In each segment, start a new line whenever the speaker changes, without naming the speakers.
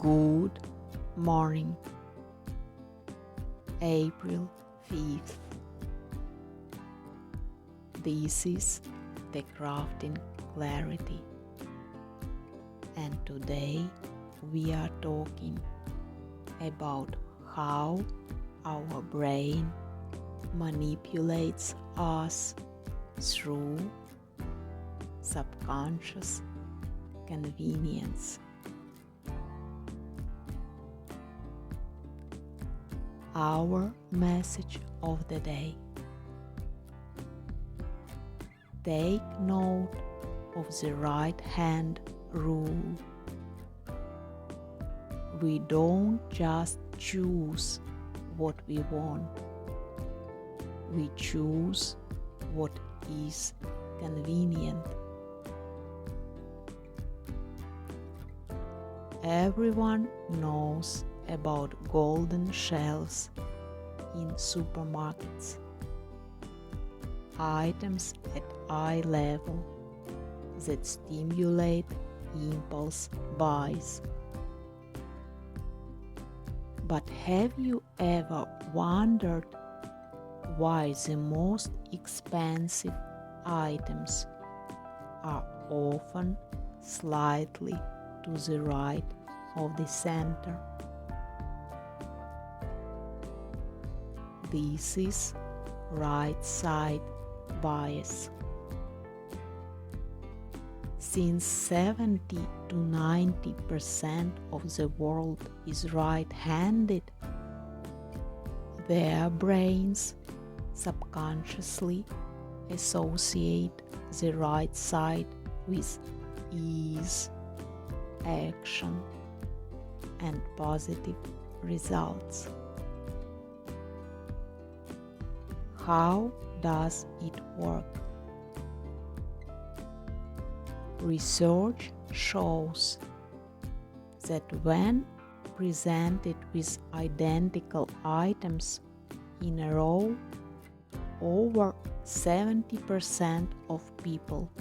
Good morning, April 5th. This is the Crafting Clarity, and today we are talking about how our brain manipulates us through subconscious convenience. Our message of the day: take note of the right hand rule. We don't just choose what we want, we choose what is convenient. Everyone knows about golden shelves in supermarkets, items at eye level that stimulate impulse buys. But have you ever wondered why the most expensive items are often slightly to the right of the center? This is right side bias. Since 70 to 90% of the world is right-handed, their brains subconsciously associate the right side with ease, action, and positive results. How does it work? Research shows that when presented with identical items in a row, over 70% of people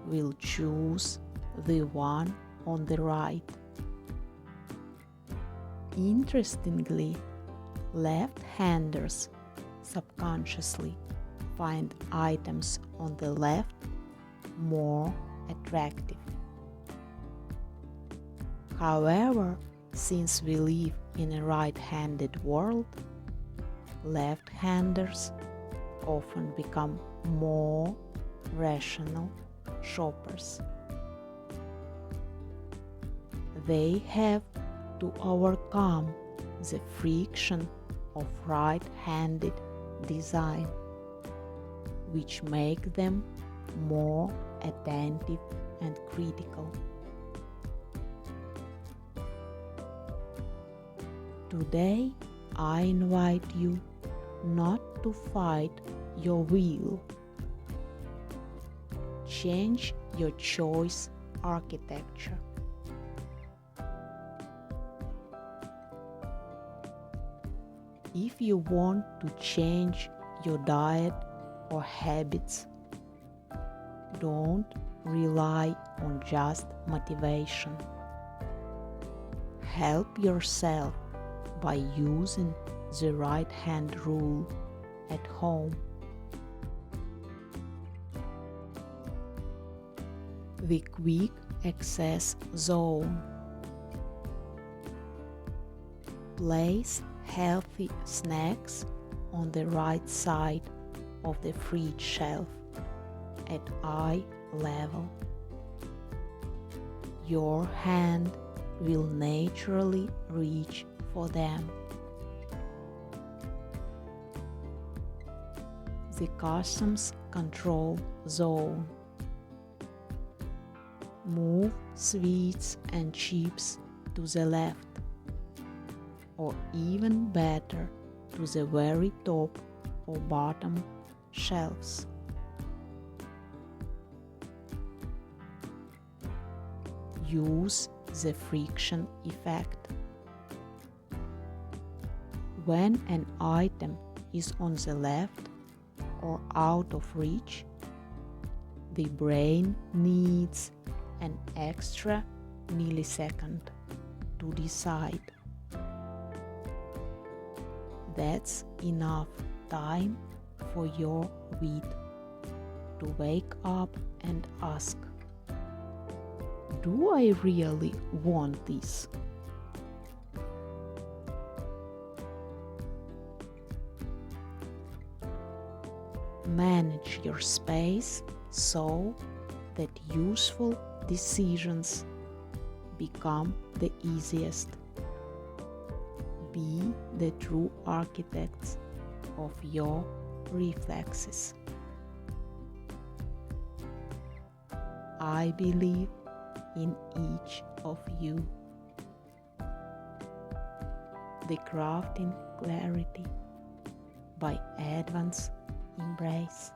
will choose the one on the right. Interestingly, left-handers subconsciously find items on the left more attractive. However, since we live in a right-handed world, left-handers often become more rational shoppers. They have to overcome the friction of right-handed design, which make them more attentive and critical. Today, I invite you not to fight your will. Change your choice architecture. If you want to change your diet or habits, don't rely on just motivation. Help yourself by using the right hand rule at home. The quick access zone. Place healthy snacks on the right side of the fridge shelf at eye level. Your hand will naturally reach for them. The customs control zone. Move sweets and chips to the left, or even better, to the very top or bottom shelves. Use the friction effect. When an item is on the left or out of reach, the brain needs an extra millisecond to decide. That's enough time for your weed to wake up and ask, do I really want this? Manage your space so that useful decisions become the easiest. Be the true architects of your reflexes. I believe in each of you. The Crafting Clarity by Advance Embrace.